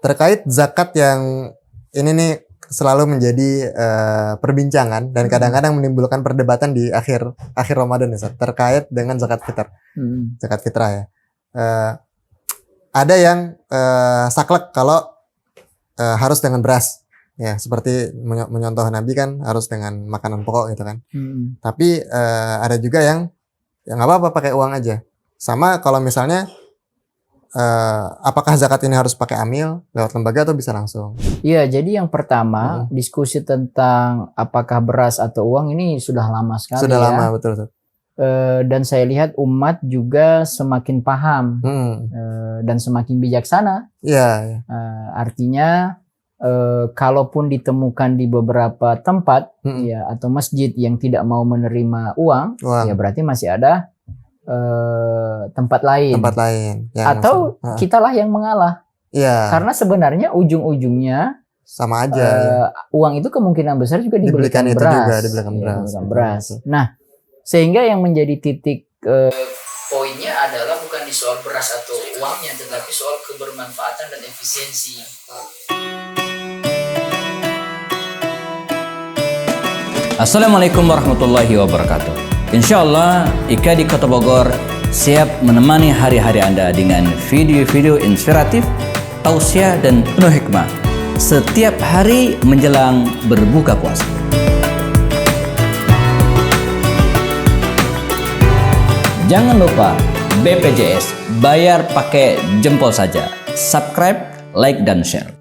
terkait zakat yang ini nih selalu menjadi perbincangan dan kadang-kadang menimbulkan perdebatan di akhir Ramadan ya, Ustaz, terkait dengan zakat fitrah. Zakat fitrah ya. Ada yang saklek kalau harus dengan beras. Ya, seperti menyontoh Nabi kan harus dengan makanan pokok gitu kan. Tapi ada juga yang ya nggak apa-apa pakai uang aja. Sama kalau misalnya apakah zakat ini harus pakai amil lewat lembaga atau bisa langsung? Iya, jadi yang pertama diskusi tentang apakah beras atau uang ini sudah lama sekali. Sudah lama, betul. Dan saya lihat umat juga semakin paham dan semakin bijaksana. Iya. Artinya kalaupun ditemukan di beberapa tempat ya atau masjid yang tidak mau menerima uang, ya berarti masih ada tempat lain atau kitalah yang mengalah. Karena sebenarnya ujung-ujungnya sama aja. Uang itu kemungkinan besar juga dibelikan beras. Nah, sehingga yang menjadi titik poinnya adalah bukan di soal beras atau uangnya, tetapi soal kebermanfaatan dan efisiensi. Assalamualaikum warahmatullahi wabarakatuh. Insyaallah Ika di Kota Bogor siap menemani hari-hari Anda dengan video-video inspiratif, tausiah dan penuh hikmah setiap hari menjelang berbuka puasa. Jangan lupa BPJS, bayar pakai jempol saja. Subscribe, like dan share.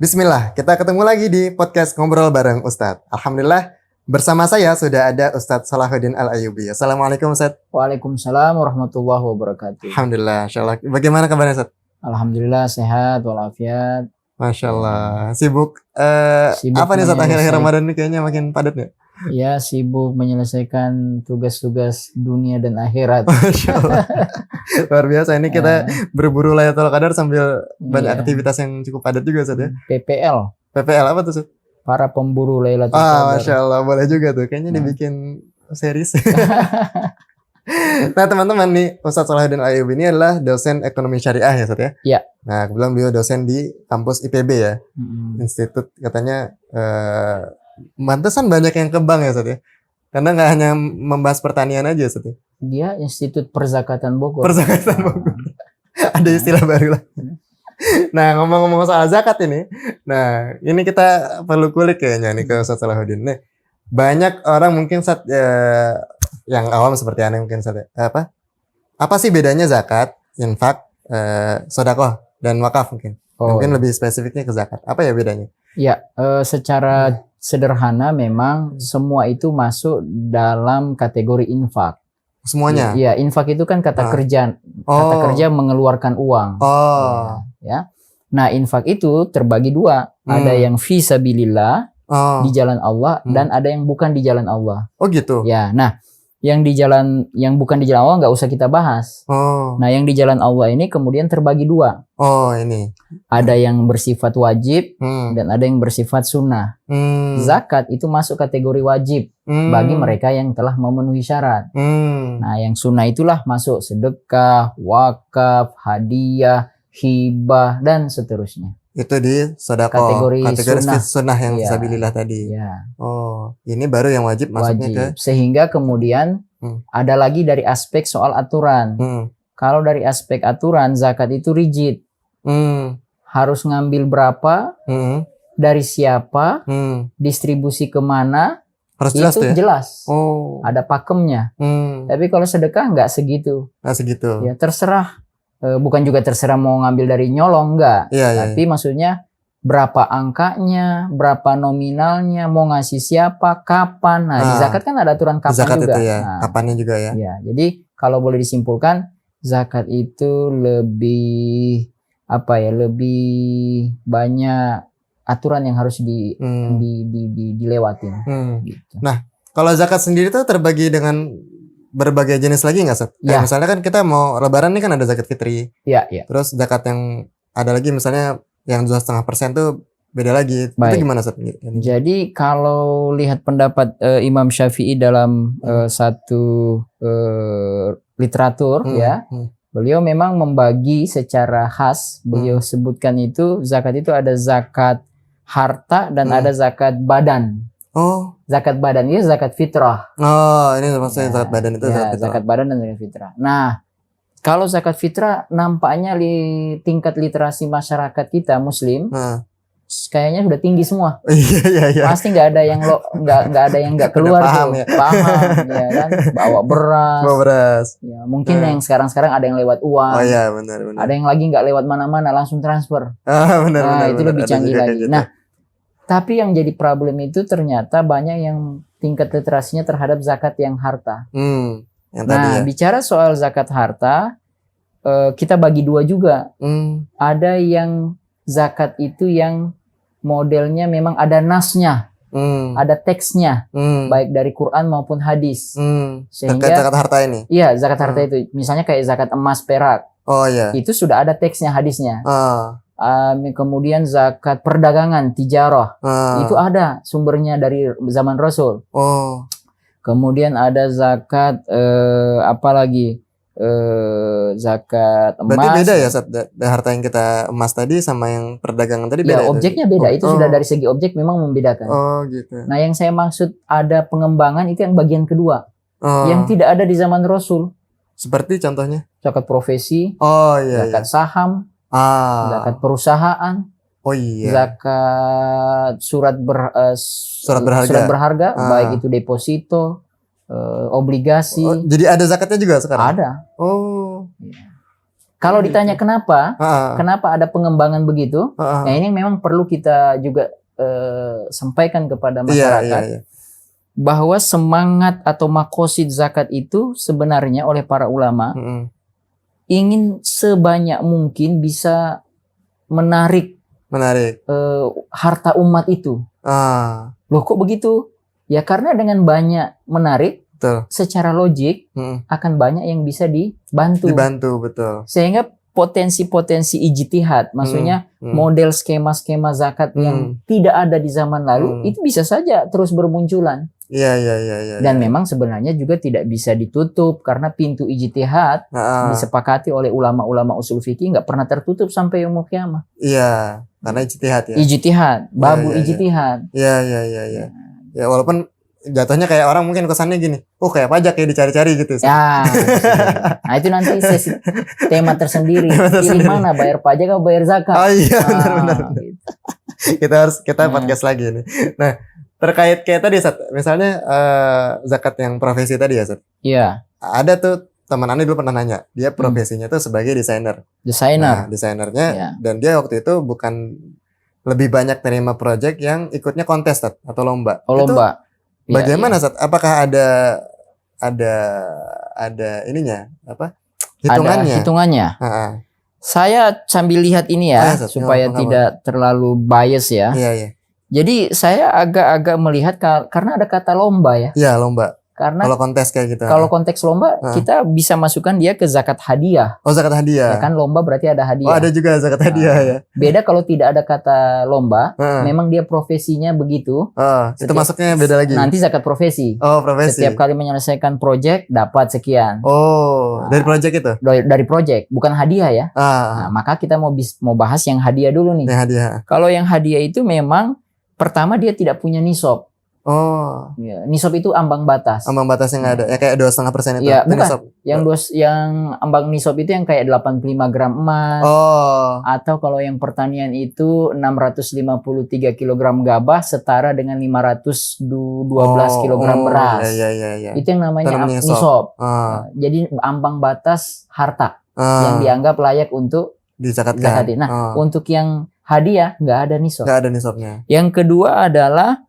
Bismillah, kita ketemu lagi di podcast Ngobrol Bareng Ustadz. Alhamdulillah, bersama saya sudah ada Ustadz Salahuddin Al-Ayyubi. Assalamualaikum Ustadz. Waalaikumsalam warahmatullahi wabarakatuh. Alhamdulillah, insyaallah. Bagaimana kabarnya Ustadz? Alhamdulillah sehat walafiat. Masya Allah. Sibuk apa nih Ustadz akhir-akhir Ramadan ini kayaknya makin padat ya? Ya, sibuk menyelesaikan tugas-tugas dunia dan akhirat. Masya Allah. Luar biasa, ini kita berburu Lailatul Qadar sambil banyak aktivitas yang cukup padat juga Ustadz ya. PPL apa tuh Ustadz? Para pemburu Lailatul Qadar. Masya Allah, boleh juga tuh. Kayaknya dibikin series. Nah teman-teman nih, Ustadz Salahuddin Al-Ayyubi ini adalah dosen ekonomi syariah ya Ustadz ya? Iya. Nah kebetulan beliau dosen di kampus IPB ya. Institut katanya mantesan banyak yang ke bank ya Ustadz ya? Karena nggak hanya membahas pertanian aja Ustadz ya? Dia Institut Perzakatan Bogor. Ada istilah baru lah. Nah ngomong-ngomong soal zakat ini, nah ini kita perlu kulik kayaknya nih ke Ustadz Salahuddin. Nih banyak orang mungkin yang awam seperti Anda mungkin apa sih bedanya zakat, infak, sedekah dan wakaf mungkin? Mungkin lebih spesifiknya ke zakat. Apa ya bedanya? Ya, secara sederhana memang semua itu masuk dalam kategori infak. Semuanya? Iya, infak itu kan kata kerja. Kata kerja mengeluarkan uang. Ya. Nah, infak itu terbagi dua. Ada yang fi sabilillah, di jalan Allah, dan ada yang bukan di jalan Allah. Oh gitu? Ya, nah yang bukan di jalan Allah nggak usah kita bahas. Nah, yang di jalan Allah ini kemudian terbagi dua. Ini. Ada yang bersifat wajib dan ada yang bersifat sunnah. Zakat itu masuk kategori wajib bagi mereka yang telah memenuhi syarat. Nah, yang sunnah itulah masuk sedekah, wakaf, hadiah, hibah dan seterusnya. Itu di kategori sunnah yang fisabilillah tadi. Ya. Ini baru yang wajib masuknya ke. Sehingga kemudian ada lagi dari aspek soal aturan. Kalau dari aspek aturan zakat itu rigid. Harus ngambil berapa, dari siapa, distribusi kemana, harus jelas itu ya? Jelas. Ada pakemnya. Tapi kalau sedekah nggak segitu. Ya terserah. Bukan juga terserah mau ngambil dari nyolong, enggak. Tapi maksudnya berapa angkanya, berapa nominalnya, mau ngasih siapa, kapan. Nah, di zakat kan ada aturan kapan zakat juga. Itu ya, kapannya juga ya. Jadi kalau boleh disimpulkan, zakat itu lebih lebih banyak aturan yang harus dilewatin. Gitu. Nah, kalau zakat sendiri tuh terbagi dengan berbagai jenis lagi nggak, Ustaz? Ya. Misalnya kan kita mau lebaran nih kan ada zakat fitri. Iya. Terus zakat yang ada lagi misalnya yang 2,5% tuh beda lagi. Baik. Itu gimana, Ustaz? Jadi kalau lihat pendapat Imam Syafi'i dalam satu literatur Beliau memang membagi secara khas. Beliau sebutkan itu zakat itu ada zakat harta dan ada zakat badan. Oh. Zakat badan itu zakat fitrah. Oh, ini maksudnya zakat badan itu zakat fitrah. Zakat badan dan zakat fitrah. Nah, kalau zakat fitrah nampaknya tingkat literasi masyarakat kita Muslim kayaknya udah tinggi semua. Iya. Pasti nggak ada yang nggak ada yang nggak keluar paham, tuh. ya. Paham, ya kan? Bawa beras. Ya, mungkin yang sekarang ada yang lewat uang. Oh iya, benar. Ada yang lagi nggak lewat mana-mana, langsung transfer. Benar. Itu lebih canggih lagi. Gitu. Nah, tapi yang jadi problem itu ternyata banyak yang tingkat literasinya terhadap zakat yang harta. Bicara soal zakat harta, kita bagi dua juga. Ada yang zakat itu yang modelnya memang ada nasnya, ada teksnya, baik dari Quran maupun hadis. Sehingga zakat harta ini. Iya, zakat harta itu, misalnya kayak zakat emas perak. Oh iya. Itu sudah ada teksnya, hadisnya. Kemudian zakat perdagangan, tijarah, itu ada sumbernya dari zaman Rasul. Kemudian ada zakat zakat emas. Berarti beda ya harta yang kita emas tadi sama yang perdagangan tadi beda. Ya, objeknya beda. Itu sudah dari segi objek memang membedakan. Oh, gitu. Nah, yang saya maksud ada pengembangan itu yang bagian kedua. Yang tidak ada di zaman Rasul. Seperti contohnya? Zakat profesi. Oh iya. Zakat saham. Zakat perusahaan. Oh iya. Zakat surat berharga, baik itu deposito, obligasi. Jadi ada zakatnya juga sekarang? Ada. Oh. Kalau ditanya kenapa ada pengembangan begitu? Nah, ini memang perlu kita juga sampaikan kepada masyarakat bahwa semangat atau makosid zakat itu sebenarnya oleh para ulama ingin sebanyak mungkin bisa menarik harta umat itu. Loh kok begitu? Ya karena dengan banyak menarik, secara logik akan banyak yang bisa dibantu. Betul. Sehingga potensi-potensi ijtihad, maksudnya model skema-skema zakat yang tidak ada di zaman lalu, itu bisa saja terus bermunculan. Iya. Dan memang sebenarnya juga tidak bisa ditutup karena pintu ijtihad disepakati oleh ulama-ulama usul fikih nggak pernah tertutup sampai yaumul qiyamah. Iya, karena ijtihad ya. Ijtihad, babul ijtihad. Iya. Ya walaupun jatuhnya kayak orang mungkin kesannya gini, kayak pajak ya dicari-cari gitu. Ya, nah itu nanti sesi tema tersendiri. Pilih mana, bayar pajak atau bayar zakat? Oh iya, benar. Gitu. Kita podcast lagi nih. Nah, terkait kayak tadi misalnya zakat yang profesi tadi ya, Iya. Ada tuh teman Ani dulu pernah nanya, dia profesinya tuh sebagai desainer. Nah, desainernya dan dia waktu itu bukan lebih banyak terima project yang ikutnya kontes atau lomba. Lomba. Bagaimana Apakah ada ininya hitungannya? Ada hitungannya. Saya sambil lihat ini ya supaya tidak terlalu bias ya. Iya. Jadi saya agak-agak melihat karena ada kata lomba ya. Iya, lomba. Karena kalau kontes kayak gitu. Kalau konteks lomba kita bisa masukkan dia ke zakat hadiah. Oh, zakat hadiah. Ya kan lomba berarti ada hadiah. Oh, ada juga zakat hadiah ya. Beda kalau tidak ada kata lomba, memang dia profesinya begitu. Itu masuknya beda lagi. Nanti zakat profesi. Oh, profesi. Setiap kali menyelesaikan project dapat sekian. Oh, dari project itu? Dari project, bukan hadiah ya. Nah, maka kita mau bahas yang hadiah dulu nih. Yang hadiah. Kalau yang hadiah itu memang pertama dia tidak punya nisab. Oh, ya, nisab itu ambang batas. Ambang batasnya nggak ada, ya kayak 2,5% itu. Ya, bukan. Yang ambang nisab itu yang kayak 85 gram emas. Oh. Atau kalau yang pertanian itu 653 kilogram gabah setara dengan 512 kilogram beras. Iya. Itu yang namanya nisab. Jadi ambang batas harta yang dianggap layak untuk dizakatkan. Nah, untuk yang hadiah nggak ada nisab. Nggak ada nisabnya. Yang kedua adalah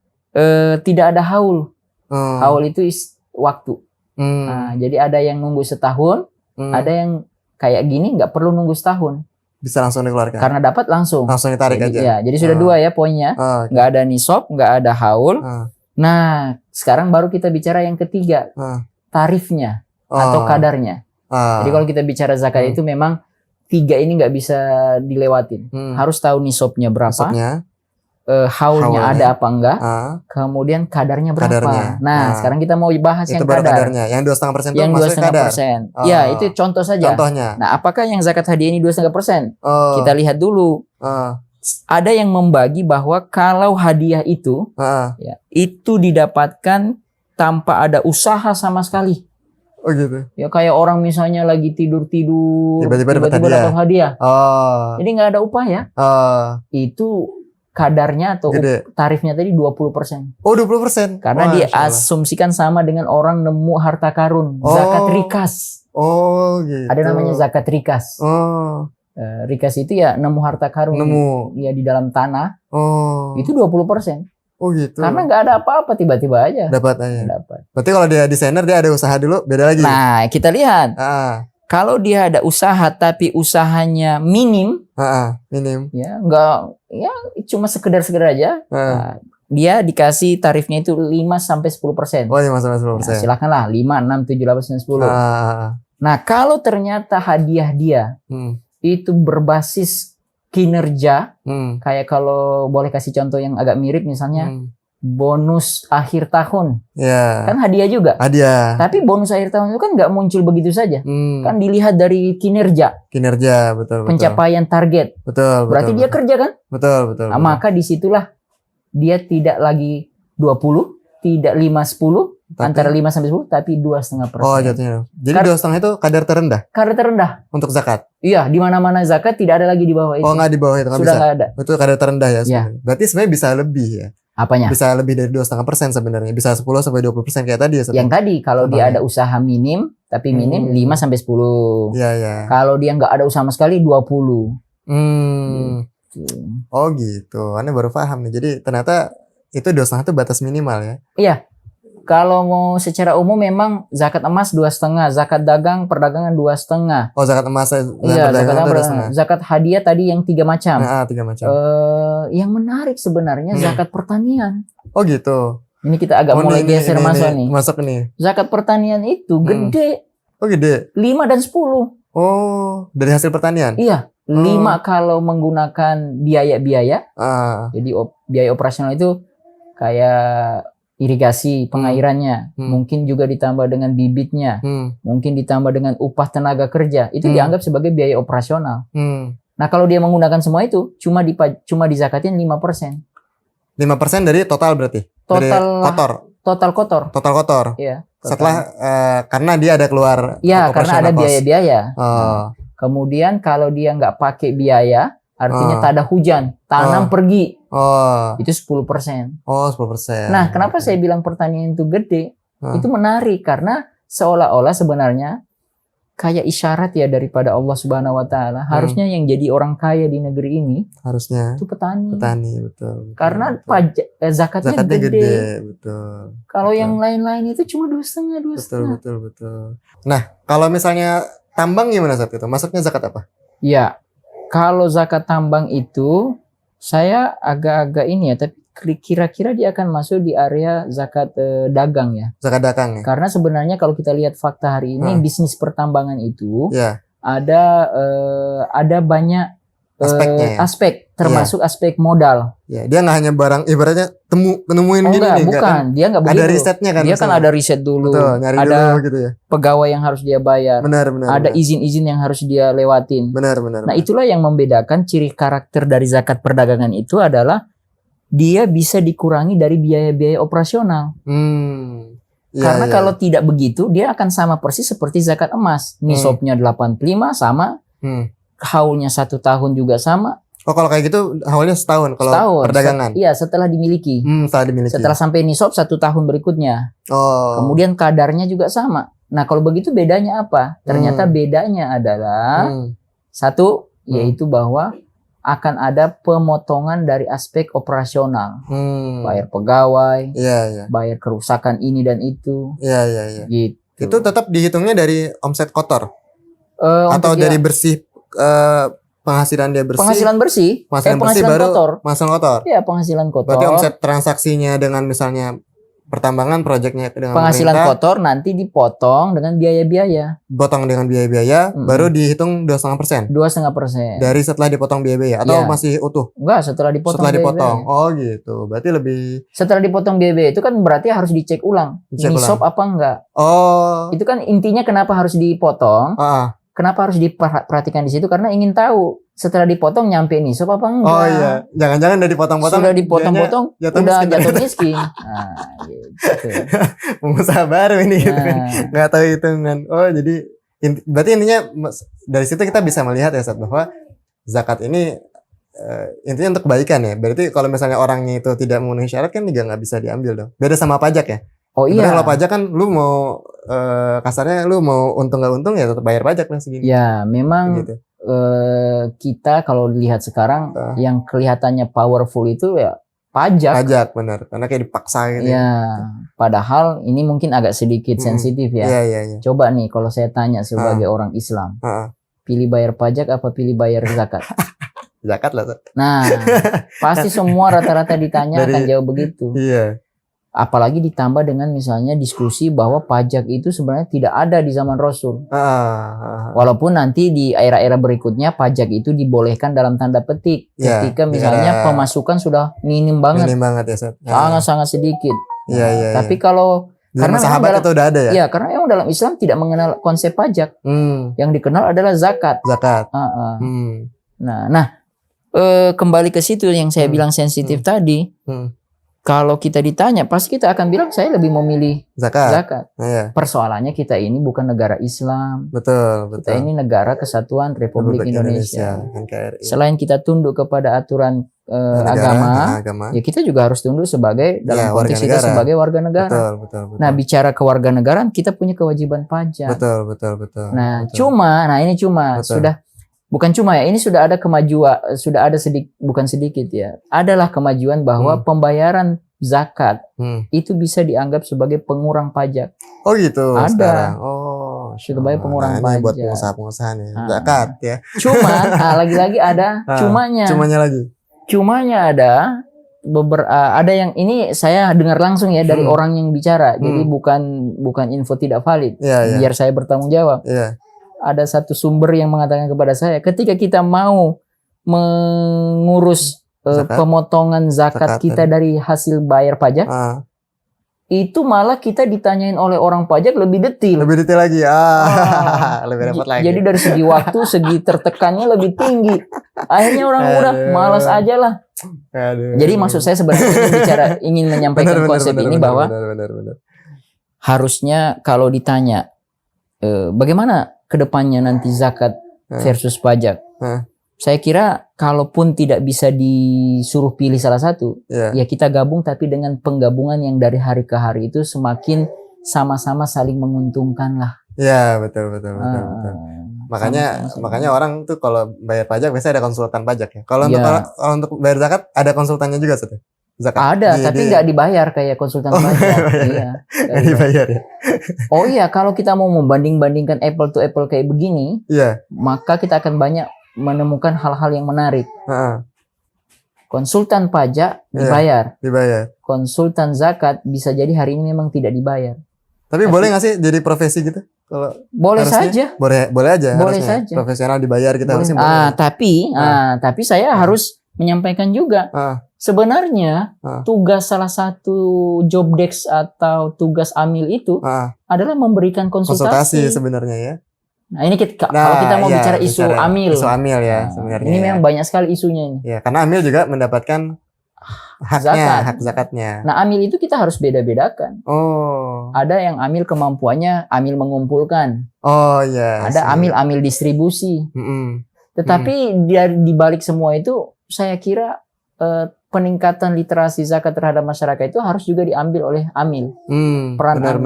tidak ada haul. Haul itu waktu. Nah, jadi ada yang nunggu setahun, ada yang kayak gini nggak perlu nunggu setahun. Bisa langsung dikeluarkan. Karena dapat langsung. Langsung ditarik aja. Ya, jadi sudah dua ya poinnya. Nggak ada nisab, nggak ada haul. Nah, sekarang baru kita bicara yang ketiga, tarifnya atau kadarnya. Jadi kalau kita bicara zakat itu memang tiga ini nggak bisa dilewatin. Harus tahu nisabnya berapa. haulnya Haulnya. ada apa enggak, Ah, kemudian kadarnya berapa. Kadarnya. Nah, sekarang kita mau bahas itu yang baru kadar. kadarnya. Yang 2,5% itu Yang maksudnya kadar. 2,5%. Oh. Ya, itu contoh saja. Contohnya. Nah, apakah yang zakat hadiah ini 2,5%? Oh. Kita lihat dulu. Ada yang membagi bahwa kalau hadiah itu ya, itu didapatkan tanpa ada usaha sama sekali. Oh gitu. Ya kayak orang misalnya lagi tidur-tidur Tiba-tiba dapat dapat hadiah. Oh. Jadi nggak ada upaya. Oh. Itu kadarnya atau Gede. tarifnya tadi 20%. Oh 20%. Karena Wah, Masya Allah. diasumsikan sama dengan orang nemu harta karun, zakat rikas. Oh gitu. Ada namanya zakat rikas. Oh. Rikas itu ya nemu harta karun. Nemu. Ya di dalam tanah. Oh. Itu 20%. Oh gitu. Karena nggak ada apa-apa, tiba-tiba aja dapat aja. dapat. Berarti kalau dia desainer dia ada usaha dulu, beda lagi. Nah, kita lihat. Kalau dia ada usaha tapi usahanya minim, minim. ya nggak, ya cuma sekedar aja. Nah, dia dikasih tarifnya itu 5 sampai 10%. Oh, 5 sampai 10%. Nah, silakanlah 5, 6, 7, 8, 9, 10. Nah, kalau ternyata hadiah dia itu berbasis kinerja, kayak kalau boleh kasih contoh yang agak mirip misalnya bonus akhir tahun, kan hadiah juga. Hadiah. Tapi bonus akhir tahun itu kan nggak muncul begitu saja, kan dilihat dari kinerja. Kinerja, betul. Pencapaian target. Betul. Berarti dia kerja kan? Betul. Nah, maka disitulah dia tidak lagi 20, tidak 5-10, antara 5 sampai 10, tapi 2,5%. Oh, jatuhnya. Jadi 2,5 itu kadar terendah. Kadar terendah untuk zakat. Iya, di mana-mana zakat tidak ada lagi di bawah itu. Oh, nggak di bawah itu, nggak sudah bisa. nggak ada. Itu kadar terendah ya. Ya. Berarti sebenarnya bisa lebih ya. Apanya? Bisa lebih dari 2,5% sebenarnya. Bisa 10 sampai 20% kayak tadi ya. Yang tadi kalau dia ada usaha minim, tapi minim 5 sampai 10. Iya. Kalau dia nggak ada usaha sama sekali 20. Gitu. Oh gitu. Anda baru paham nih. Jadi ternyata itu 2,5 itu batas minimal ya. Iya. Kalau mau secara umum memang zakat emas 2,5, zakat dagang perdagangan 2,5. Oh, zakat emas iya, zakat hadiah tadi yang 3 macam. 3 macam. Yang menarik sebenarnya zakat pertanian. Oh gitu. Ini kita agak mulai geser masuk nih. Masuk nih. Zakat pertanian itu gede. Oh gede. 5 dan 10. Oh, dari hasil pertanian? Iya. 5 kalau menggunakan biaya-biaya. Jadi biaya operasional itu kayak irigasi pengairannya, mungkin juga ditambah dengan bibitnya, mungkin ditambah dengan upah tenaga kerja, itu dianggap sebagai biaya operasional. Nah, kalau dia menggunakan semua itu cuma dizakatin 5%. 5% dari total berarti? Total kotor. Iya. Setelah karena dia ada keluar. Iya, karena ada biaya-biaya. Kemudian kalau dia nggak pakai biaya, artinya tak ada hujan, tanam pergi. Itu 10%. Oh, 10%. Nah, kenapa saya bilang pertanian itu gede? Itu menarik karena seolah-olah sebenarnya kayak isyarat ya daripada Allah Subhanahu wa taala. Harusnya yang jadi orang kaya di negeri ini harusnya itu petani. Petani, betul. Karena pajak zakatnya gede. Betul. Kalau yang lain-lain itu cuma 2,5. Betul. Nah, kalau misalnya tambang gimana saat itu? Masuknya zakat apa? Ya. Kalau zakat tambang itu saya agak-agak ini ya, tapi kira-kira dia akan masuk di area zakat dagang ya. Zakat dagang ya. Karena sebenarnya kalau kita lihat fakta hari ini bisnis pertambangan itu ada banyak aspek termasuk aspek modal. Ya, dia nggak hanya barang ibaratnya nemuin gini nih. Bukan, dia nggak begitu. Ada risetnya kan. Dia kan ada riset dulu. Betul, nyari ada dulu gitu ya. Pegawai yang harus dia bayar. Benar. Ada izin-izin yang harus dia lewatin. Benar. Nah, itulah yang membedakan ciri karakter dari zakat perdagangan itu adalah dia bisa dikurangi dari biaya-biaya operasional. Karena kalau tidak begitu, dia akan sama persis seperti zakat emas. Nisabnya 85 sama. Haulnya 1 tahun juga sama. Oh, kalau kayak gitu haulnya setahun kalau perdagangan. Iya, setelah dimiliki. Setelah sampai nisab 1 tahun berikutnya. Kemudian kadarnya juga sama. Nah, kalau begitu bedanya apa? Ternyata bedanya adalah satu, yaitu bahwa akan ada pemotongan dari aspek operasional. Bayar pegawai, bayar kerusakan ini dan itu. Gitu. Itu tetap dihitungnya dari omset kotor? Atau dari bersih penghasilan dia bersih? Penghasilan bersih. Penghasilan bersih baru kotor. Penghasilan kotor. Iya, penghasilan kotor. Berarti omset transaksinya dengan misalnya pertambangan proyeknya dengan Penghasilan pemerintah, kotor nanti dipotong dengan biaya-biaya. potong dengan biaya-biaya, baru dihitung 2,5% 2,5%. dari setelah dipotong biaya-biaya atau Iya. masih utuh Enggak, setelah dipotong setelah dipotong. biaya-biaya. Oh gitu. Berarti lebih Setelah dipotong biaya-biaya itu kan berarti harus dicek ulang. Dicek Nisab apa enggak? oh Itu kan intinya kenapa harus dipotong? ah. Kenapa harus diperhatikan di situ? Karena ingin tahu setelah dipotong nyampe nisab apa enggak. Oh iya, jangan-jangan udah dipotong-potong. Sudah dipotong-potong jatuh udah miskin. jatuh miskin. Nah, gitu. Pengusaha baru ini gitu kan. Nah, Nggak tahu hitungan. Oh jadi berarti intinya dari situ kita bisa melihat ya Ustaz, bahwa zakat ini intinya untuk kebaikan ya. Berarti kalau misalnya orangnya itu tidak memenuhi syarat kan juga nggak bisa diambil dong. Beda sama pajak ya. oh Sebenarnya iya. kalau pajak kan lu mau kasarnya lu mau untung nggak untung ya tetap bayar pajak lah segini. Ya, memang Gitu. kita kalau lihat sekarang Ah. yang kelihatannya powerful itu ya pajak. Pajak benar. Karena kayak dipaksa gitu. Ya, padahal ini mungkin agak sedikit sensitif ya. Iya iya iya. Coba nih kalau saya tanya sebagai orang Islam, Heeh. pilih bayar pajak apa pilih bayar zakat? Zakat lah. Ustaz. Nah, pasti semua rata-rata ditanya akan jawab begitu. Iya. Apalagi ditambah dengan misalnya diskusi bahwa pajak itu sebenarnya tidak ada di zaman Rasul. Walaupun nanti di era-era berikutnya pajak itu dibolehkan dalam tanda petik. Ya, Ketika di misalnya era- pemasukan sudah minim banget. Minim banget ya Ustaz. Sangat-sangat sedikit. Iya iya. Tapi kalau karena karena memang sahabat dalam- itu udah ada ya. ya karena yang dalam Islam tidak mengenal konsep pajak. Yang dikenal adalah zakat. Zakat. Uh-uh. Nah, kembali ke situ yang saya bilang sensitif tadi. Kalau kita ditanya, pasti kita akan bilang saya lebih memilih zakat. Iya. Persoalannya kita ini bukan negara Islam. Betul, Kita ini negara kesatuan Republik Indonesia. NKRI. Selain kita tunduk kepada aturan Negara. ya kita juga harus tunduk sebagai dalam warga konteks kita negara. sebagai warga negara. Betul. Nah, bicara kewarganegaraan kita punya kewajiban pajak. Betul. Nah, betul. ini cuma Betul. sudah bukan cuma ya, ini sudah ada kemajuan, sudah ada bukan sedikit ya. Adalah kemajuan bahwa pembayaran zakat itu bisa dianggap sebagai pengurang pajak. Oh gitu. Ada. Sekarang. Oh, Sebagai pengurang ini pajak. buat pengusaha-pengusaha nih. Zakat ya. Cuman, lagi-lagi ada cumanya. Cumanya lagi. Ada ada yang ini saya dengar langsung ya dari orang yang bicara. Jadi bukan info tidak valid. Iya. Biar saya bertanggung jawab. Iya. Ada satu sumber yang mengatakan kepada saya, ketika kita mau mengurus pemotongan zakat kita dari hasil bayar pajak, itu malah kita ditanyain oleh orang pajak lebih detail. Lebih detail lagi. Lebih repot lagi. Jadi dari segi waktu, segi tertekannya lebih tinggi. Akhirnya orang udah malas aja lah. Aduh. Jadi maksud saya sebenarnya ingin menyampaikan konsep ini bahwa benar. harusnya kalau ditanya bagaimana kedepannya nanti zakat versus pajak, saya kira kalaupun tidak bisa disuruh pilih salah satu, ya kita gabung, tapi dengan penggabungan yang dari hari ke hari itu semakin sama-sama saling menguntungkan lah. Ya betul. Makanya orang tuh kalau bayar pajak biasanya ada konsultan pajak ya. Kalau untuk bayar zakat ada konsultannya juga Ustaz? Zakat. Ada, tapi nggak dibayar kayak konsultan pajak. Iya. Nggak dibayar ya. Oh iya, kalau kita mau membanding-bandingkan apple to apple kayak begini, maka kita akan banyak menemukan hal-hal yang menarik. Konsultan pajak dibayar. Konsultan zakat bisa jadi hari ini memang tidak dibayar. Tapi boleh nggak sih jadi profesi gitu? Kalau boleh harusnya, saja. Boleh aja. Boleh harusnya. saja. Profesional dibayar kita harusnya boleh. Tapi saya harus menyampaikan juga. Sebenarnya tugas salah satu job desk atau tugas amil itu adalah memberikan konsultasi sebenarnya ya. Nah ini kalau kita mau bicara isu amil. Isu amil ya sebenarnya. Ini memang banyak sekali isunya ini. Ya, karena amil juga mendapatkan hak zakatnya. Nah amil itu kita harus beda-bedakan. Ada yang amil kemampuannya amil mengumpulkan. Ada amil distribusi. Tetapi di balik semua itu saya kira peningkatan literasi zakat terhadap masyarakat itu harus juga diambil oleh amil. Benar.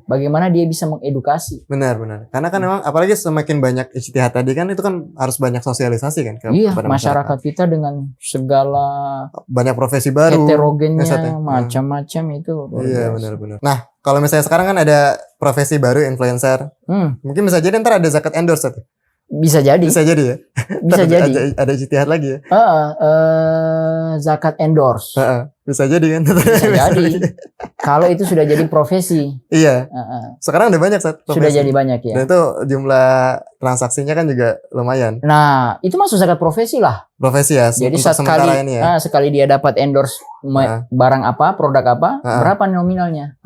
Bagaimana dia bisa mengedukasi. Benar. Karena kan memang apalagi semakin banyak ijtihad tadi kan itu kan harus banyak sosialisasi kan kepada masyarakat kita dengan segala banyak profesi baru, heterogennya macam-macam itu. Iya, benar. Nah, kalau misalnya sekarang kan ada profesi baru influencer. Mungkin bisa jadi ntar ada zakat endorse tuh. Bisa jadi ya. Bisa jadi. Ada ijtihad lagi ya. Zakat endorse. Bisa jadi kan? Bisa jadi. Kalau itu sudah jadi profesi. Iya. Heeh. Sekarang udah banyak Sat, Sudah profesi. jadi banyak ya. Dan itu jumlah transaksinya kan juga lumayan. Nah, itu masuk zakat profesi lah. Profesi ya. Jadi untuk sekali sementara ini ya. sekali dia dapat endorse barang apa, produk apa, berapa nominalnya?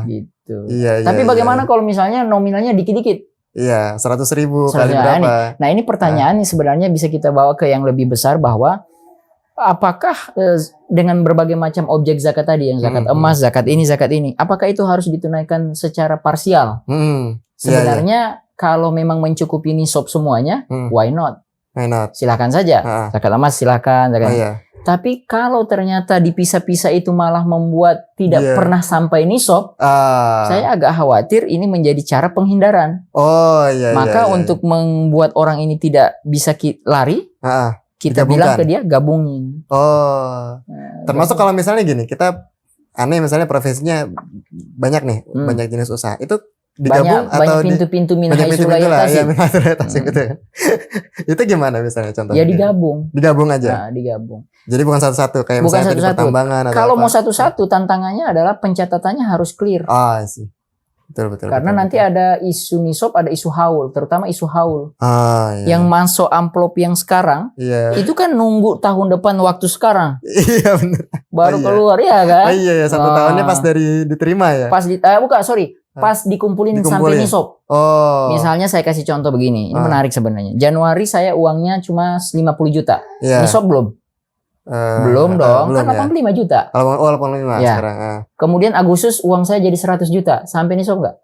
Gitu. Iya. Tapi bagaimana kalau misalnya nominalnya dikit-dikit? Iya, 100.000 kali Misalnya, berapa? Nah, ini pertanyaan yang sebenarnya bisa kita bawa ke yang lebih besar, bahwa apakah dengan berbagai macam objek zakat tadi, yang zakat emas, zakat ini, apakah itu harus ditunaikan secara parsial? Sebenarnya kalau memang mencukupi nisab semuanya, why not? Silakan saja. Zakat emas silakan. Tapi kalau ternyata dipisah-pisah itu malah membuat tidak pernah sampai nisab, saya agak khawatir ini menjadi cara penghindaran. Maka untuk membuat orang ini tidak bisa lari, kita bilang ke dia gabungin. Termasuk kalau misalnya gini, kita aneh misalnya profesinya banyak nih, banyak jenis usaha. Itu digabung banyak pintu-pintu minhai sulayat tasib. Itu gimana misalnya contohnya? Ya digabung. Digabung aja. Nah, digabung. Jadi bukan satu-satu kayak misalnya di pertambangan atau kalau apa. mau satu-satu, tantangannya adalah pencatatannya harus clear. Sih. Betul. Karena nanti ada isu nisab, ada isu haul, terutama isu haul. Yang masuk amplop yang sekarang, itu kan nunggu tahun depan waktu sekarang. Iya benar. Baru keluar ya kan? Iya, 1 tahunnya pas dari diterima ya. Pas pas dikumpulin sampai nisab. Misalnya saya kasih contoh begini, ini menarik sebenarnya. Januari saya uangnya cuma 50 juta. Nisab belum? Belum dong, kan 85 juta. 85 sekarang. Kemudian Agustus uang saya jadi 100 juta. Sampai nisab nggak?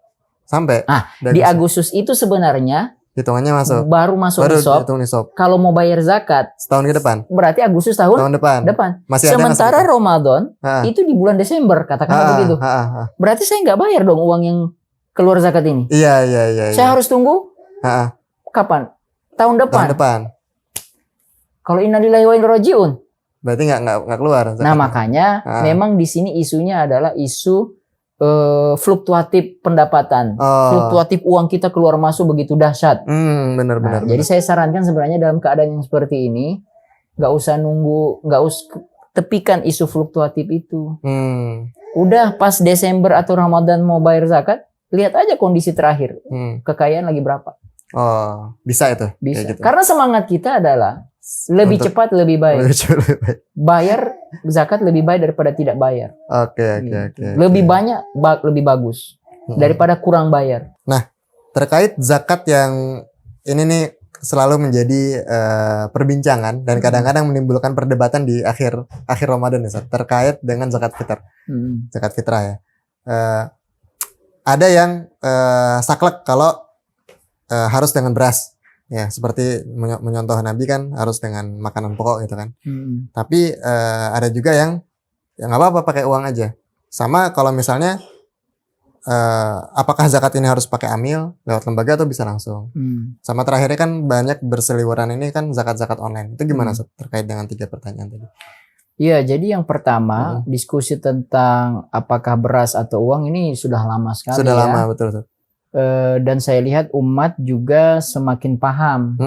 Sampai. Di Agustus itu sebenarnya hitungannya baru masuk nisab. Kalau mau bayar zakat setahun ke depan. Berarti Agustus tahun depan. Sementara Ramadan itu di bulan Desember, katakanlah begitu. Berarti saya nggak bayar dong uang yang keluar zakat ini. Iya. Saya harus tunggu. Kapan? Tahun depan. Kalau innalillahi wa inna ilaihi raji'un. Berarti nggak keluar. Nah makanya memang di sini isunya adalah isu fluktuatif pendapatan, fluktuatif uang kita keluar masuk begitu dahsyat. Benar. Jadi saya sarankan sebenarnya dalam keadaan yang seperti ini, nggak usah tepikan isu fluktuatif itu. Udah pas Desember atau Ramadan mau bayar zakat, lihat aja kondisi terakhir, kekayaan lagi berapa. Bisa itu. Bisa. Gitu. Karena semangat kita adalah lebih cepat lebih baik. Bayar zakat lebih baik daripada tidak bayar. Oke. Lebih banyak lebih bagus daripada kurang bayar. Nah, terkait zakat yang ini nih selalu menjadi perbincangan dan kadang-kadang menimbulkan perdebatan di akhir Ramadan ya, terkait dengan zakat fitrah. Zakat fitrah ya. Ada yang saklek kalau harus dengan beras. Ya, seperti menyontoh Nabi kan harus dengan makanan pokok gitu kan. Tapi ada juga yang ya nggak apa-apa pakai uang aja. Sama kalau misalnya apakah zakat ini harus pakai amil lewat lembaga atau bisa langsung. Sama terakhirnya kan banyak berseliweran ini kan zakat-zakat online. Itu gimana terkait dengan 3 pertanyaan tadi? Iya, jadi yang pertama diskusi tentang apakah beras atau uang ini sudah lama sekali. Sudah lama, betul. Dan saya lihat umat juga semakin paham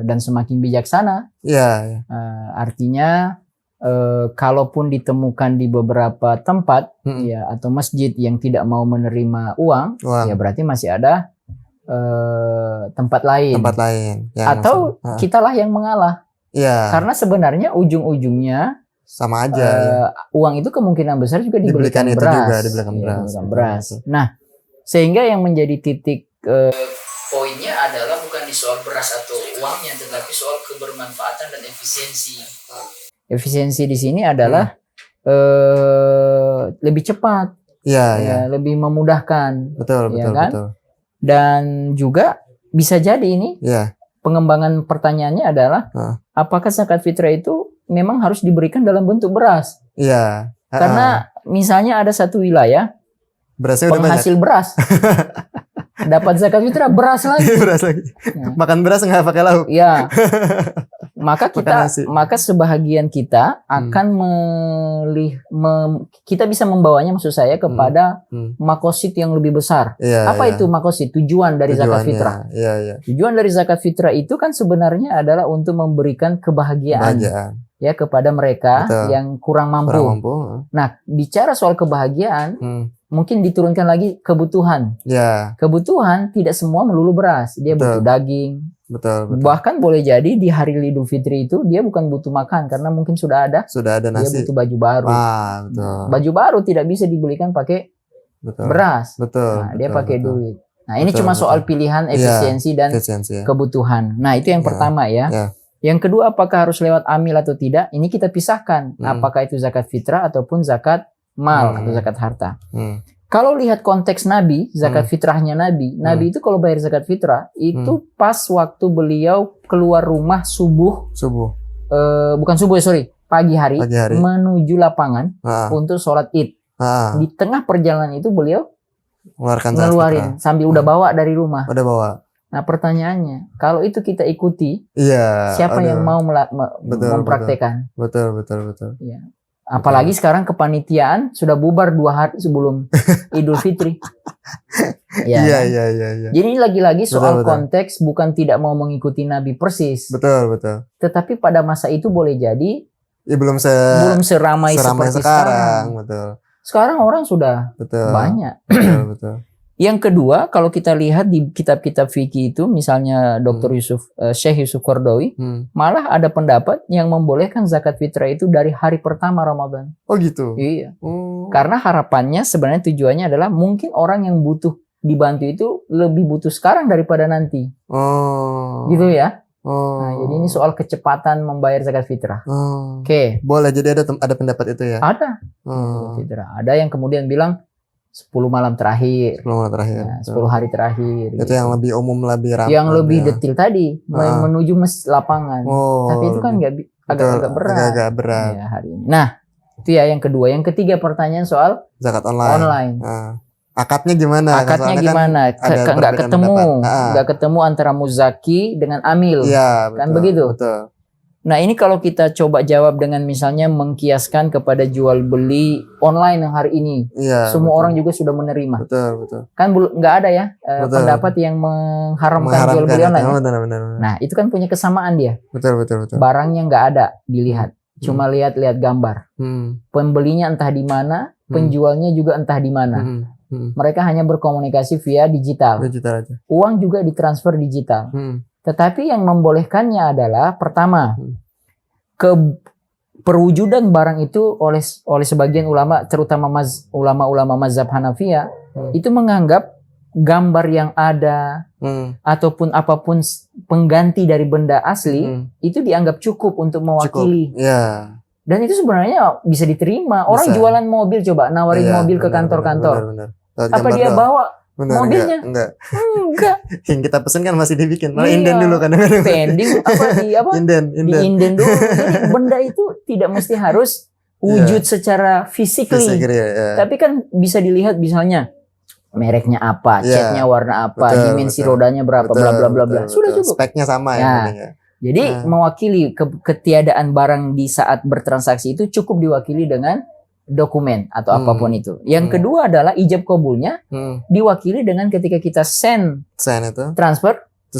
dan semakin bijaksana. Iya. Artinya kalaupun ditemukan di beberapa tempat ya atau masjid yang tidak mau menerima uang. Ya berarti masih ada tempat lain. Atau kitalah yang mengalah. Iya. Karena sebenarnya ujung-ujungnya sama aja. Uang itu kemungkinan besar juga dibelikan beras. Dibelikan beras. Nah, sehingga yang menjadi titik poinnya adalah bukan di soal beras atau uangnya, tetapi soal kebermanfaatan dan efisiensi. Efisiensi di sini adalah lebih cepat, lebih memudahkan, betul. Dan juga bisa jadi ini pengembangan pertanyaannya adalah apakah zakat fitrah itu memang harus diberikan dalam bentuk beras? Iya. Karena misalnya ada satu wilayah penghasil beras dapat zakat fitrah beras lagi. Makan beras nggak pakai lauk. Ya. Maka sebahagian kita akan kita bisa membawanya, maksud saya, kepada makosid yang lebih besar. Apa itu makosid? Tujuan dari zakat fitrah. Tujuan dari zakat fitrah itu kan sebenarnya adalah untuk memberikan kebahagiaan. ya kepada mereka Betul. yang kurang mampu. Kurang mampu. Nah, bicara soal kebahagiaan, mungkin diturunkan lagi kebutuhan. Ya, Kebutuhan tidak semua melulu beras, dia Betul. butuh daging. betul. Bahkan boleh jadi di hari Idul Fitri itu dia bukan butuh makan karena mungkin sudah ada Sudah ada dia nasi. butuh baju baru. Betul. Baju baru tidak bisa dibelikan pakai Betul. beras. Betul. Nah, dia betul, pakai betul. duit. Nah, ini Betul, cuma betul. soal pilihan efisiensi dan Efisiensi ya. kebutuhan. Nah, itu yang Ya, pertama ya. ya. Yang kedua, apakah harus lewat amil atau tidak? Ini kita pisahkan. Apakah itu zakat fitrah ataupun zakat mal atau zakat harta. Kalau lihat konteks Nabi, zakat fitrahnya Nabi. Nabi itu kalau bayar zakat fitrah, itu pas waktu beliau keluar rumah subuh. Subuh. Bukan subuh, pagi hari. Menuju lapangan untuk sholat id. Di tengah perjalanan itu beliau ngeluarin sambil udah bawa dari rumah. Udah bawa. Nah pertanyaannya, kalau itu kita ikuti, iya, siapa yang mau mempraktekan? Betul. Ya. Apalagi sekarang kepanitiaan sudah bubar 2 hari sebelum Idul Fitri. Iya. Jadi lagi-lagi soal konteks bukan tidak mau mengikuti Nabi persis. Betul. Tetapi pada masa itu boleh jadi belum seramai seperti sekarang. Betul. Sekarang orang sudah banyak. Betul. Yang kedua, kalau kita lihat di kitab-kitab fikih itu, misalnya Dr. Syekh Yusuf Qaradawi, malah ada pendapat yang membolehkan zakat fitrah itu dari hari pertama Ramadan. Oh gitu? Iya. Karena harapannya sebenarnya tujuannya adalah mungkin orang yang butuh dibantu itu lebih butuh sekarang daripada nanti. Gitu ya. Nah, jadi ini soal kecepatan membayar zakat fitrah. Oke. Boleh, jadi ada pendapat itu ya? Ada. Ada yang kemudian bilang 10 malam terakhir. 10 malam terakhir. Ya, 10 hari terakhir. Itu gitu. Yang lebih umum, lebih ramai. Yang lebih detail tadi, menuju lapangan. Tapi itu kan agak berat. Ya, hari ini. Nah, itu ya yang kedua. Yang ketiga pertanyaan soal zakat online. Akadnya gimana? Akadnya gimana? Nggak ketemu antara muzaki dengan amil. Iya, kan begitu? Betul. Nah ini kalau kita coba jawab dengan misalnya mengkiaskan kepada jual beli online yang hari ini, semua orang juga sudah menerima. Betul. Kan nggak ada ya pendapat yang mengharamkan jual beli online. Benar. Nah itu kan punya kesamaan dia. Betul. Barangnya nggak ada dilihat, cuma lihat gambar. Pembelinya entah di mana, penjualnya juga entah di mana. Mereka hanya berkomunikasi via digital. Aja. Uang juga ditransfer digital. Tetapi yang membolehkannya adalah pertama, perwujudan barang itu oleh sebagian ulama, terutama ulama-ulama mazhab Hanafiyah, itu menganggap gambar yang ada ataupun apapun pengganti dari benda asli itu dianggap cukup untuk mewakili. Dan itu sebenarnya bisa diterima. Orang jualan mobil, coba nawarin mobil ke kantor-kantor. Apa dia bawa mobilnya? Enggak. Yang kita pesen kan masih dibikin. Malah inden dulu kadang-kadang. Pending Inden. Di inden dulu. Jadi benda itu tidak mesti harus wujud secara fisikly. Tapi kan bisa dilihat misalnya mereknya apa, catnya warna apa, dimensi rodanya berapa, bla bla bla bla. Sudah cukup. Speknya sama ya. Jadi mewakili ketiadaan barang di saat bertransaksi itu cukup diwakili dengan dokumen atau apapun itu. Yang kedua adalah ijab kabulnya diwakili dengan ketika kita send itu transfer itu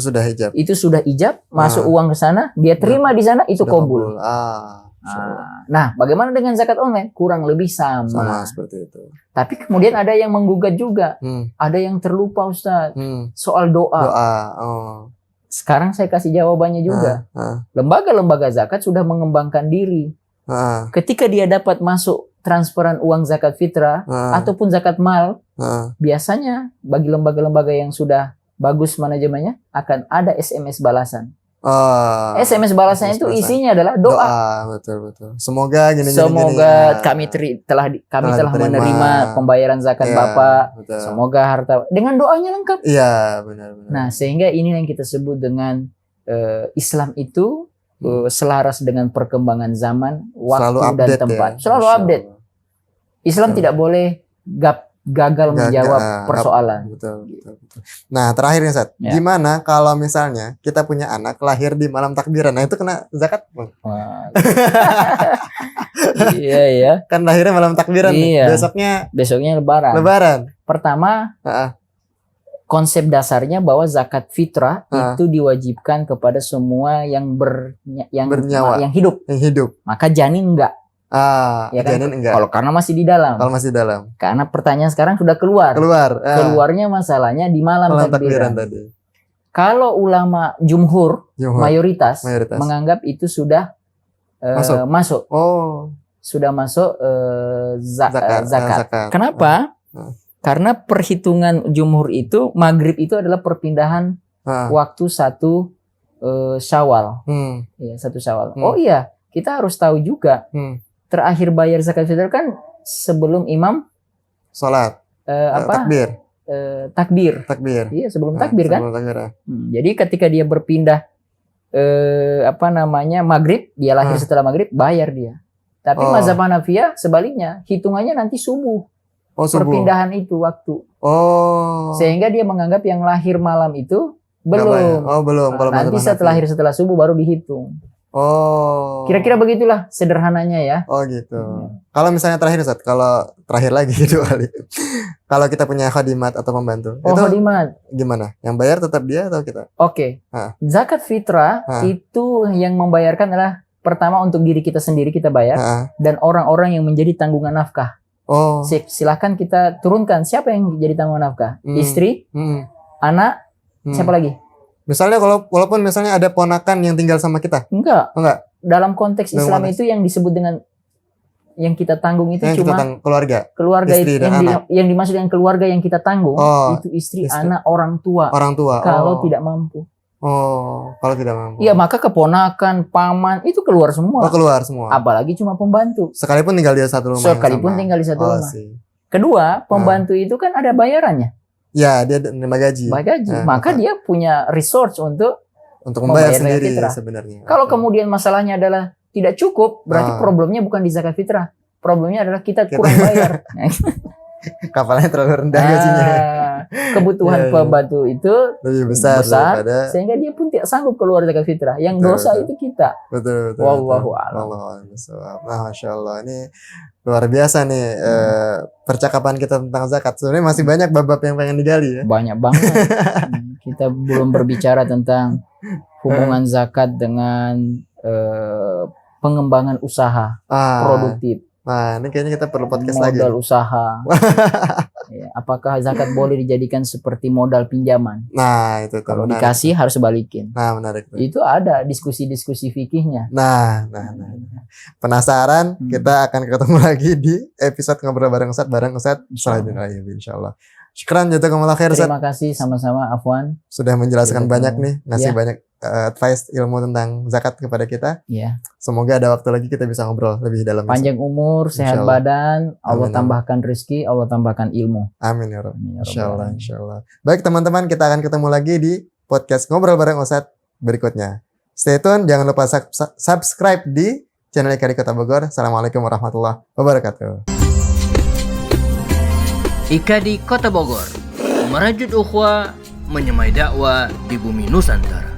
sudah ijab, masuk uang ke sana, dia terima di sana, itu kabul. Nah, bagaimana dengan zakat online? Kurang lebih sama seperti itu. Tapi kemudian ada yang menggugat juga. Ada yang terlupa Ustaz soal doa. Sekarang saya kasih jawabannya juga. Lembaga-lembaga zakat sudah mengembangkan diri. Ketika dia dapat masuk transferan uang zakat fitrah ataupun zakat mal, biasanya bagi lembaga-lembaga yang sudah bagus manajemennya akan ada SMS balasan. SMS balasannya itu isinya adalah doa. Betul. Semoga kami telah menerima pembayaran zakat Bapak. Semoga harta dengan doanya lengkap. Iya, benar. Nah, sehingga ini yang kita sebut dengan Islam itu selaras dengan perkembangan zaman, waktu dan tempat. Selalu update. Islam tidak boleh gagal menjawab persoalan. Betul. Nah, terakhir nih, Ustaz. Gimana kalau misalnya kita punya anak lahir di malam takbiran? Nah, itu kena zakat? Iya. Kan lahirnya malam takbiran nih. Besoknya lebaran. Pertama, konsep dasarnya bahwa zakat fitrah Ah. itu diwajibkan kepada semua yang Bernyawa. yang hidup. Yang hidup. Maka janin enggak. Ya kan? Janin enggak. Kalau karena masih di dalam. Kalau masih dalam. Karena pertanyaan sekarang sudah keluar. Keluarnya masalahnya di malam takbiran. tadi. Kalau ulama jumhur, Jumhur. mayoritas menganggap itu sudah masuk. Oh. Sudah masuk zakat. Kenapa? Karena perhitungan jumhur itu maghrib itu adalah perpindahan waktu 1 Syawal. Ya, 1 Syawal. Oh iya, kita harus tahu juga. Terakhir bayar zakat fitrah kan sebelum imam salat. Takbir. Iya, sebelum takbir kan. Jadi ketika dia berpindah maghrib, dia lahir setelah maghrib, bayar dia. Tapi mazhab Hanafiyah sebaliknya, hitungannya nanti subuh. Perpindahan itu waktu. Sehingga dia menganggap yang lahir malam itu belum. Belum. Kalau nanti setelah subuh baru dihitung. Kira-kira begitulah sederhananya ya. Gitu. Kalau misalnya terakhir Ustaz, kalau terakhir lagi gitu kali. Kalau kita punya khadimat atau pembantu, itu khadimat. Gimana? Yang bayar tetap dia atau kita? Oke. Zakat fitrah itu yang membayarkan adalah pertama untuk diri kita sendiri kita bayar dan orang-orang yang menjadi tanggungan nafkah. Silakan kita turunkan siapa yang jadi tanggungan nafkah? Istri, anak, siapa lagi? Misalnya walaupun misalnya ada ponakan yang tinggal sama kita. Enggak. Dalam konteks Islam itu yang disebut dengan yang kita tanggung itu yang cuma keluarga istri itu yang dimaksud dengan keluarga yang kita tanggung itu istri, anak, orang tua. Kalau tidak mampu. Kalau tidak mampu. Iya, maka keponakan, paman itu keluar semua. Keluar semua. Apalagi cuma pembantu. Sekalipun tinggal di satu rumah. Rumah. Kedua, pembantu itu kan ada bayarannya. Ya, dia nerima gaji. Maka dia punya resource untuk membayar sendiri sebenarnya. Kalau kemudian masalahnya adalah tidak cukup, berarti problemnya bukan di zakat fitrah. Problemnya adalah kita kurang bayar. Kapalnya terlalu rendah gajinya. Kebutuhan pembantu itu lebih besar sehingga dia pun tidak sanggup keluar zakat fitrah. Yang dosa itu kita. Betul. Wallahu a'lam. Masya Allah, ini luar biasa nih percakapan kita tentang zakat. Sebenarnya masih banyak bab-bab yang pengen digali ya. Banyak banget. Kita belum berbicara tentang hubungan zakat dengan pengembangan usaha produktif. Nah, ini kayaknya kita perlu podcast lagi. Modal lagi. Usaha. Ya, apakah zakat boleh dijadikan seperti modal pinjaman? Nah, itu kalau dikasih harus balikin. Nah, menarik. Itu ada diskusi-diskusi fikihnya. Nah. Penasaran? Kita akan ketemu lagi di episode ngobrol bareng Ustaz selanjutnya insyaallah. Syukran jazakumullah khair Ustaz. Terima kasih sama-sama Afwan. Sudah menjelaskan banyak nih, ngasih banyak advice ilmu tentang zakat kepada kita. Iya. Semoga ada waktu lagi kita bisa ngobrol lebih dalam. Panjang umur, sehat badan, Allah tambahkan rezeki, Allah tambahkan ilmu. Amin ya Rabb. Insyaallah. Baik teman-teman, kita akan ketemu lagi di podcast ngobrol bareng Ustaz berikutnya. Stay tune, jangan lupa subscribe di channel IKADI Kota Bogor. Assalamualaikum warahmatullahi wabarakatuh. IKADI Kota Bogor, merajut ukhuwah, menyemai dakwah di bumi Nusantara.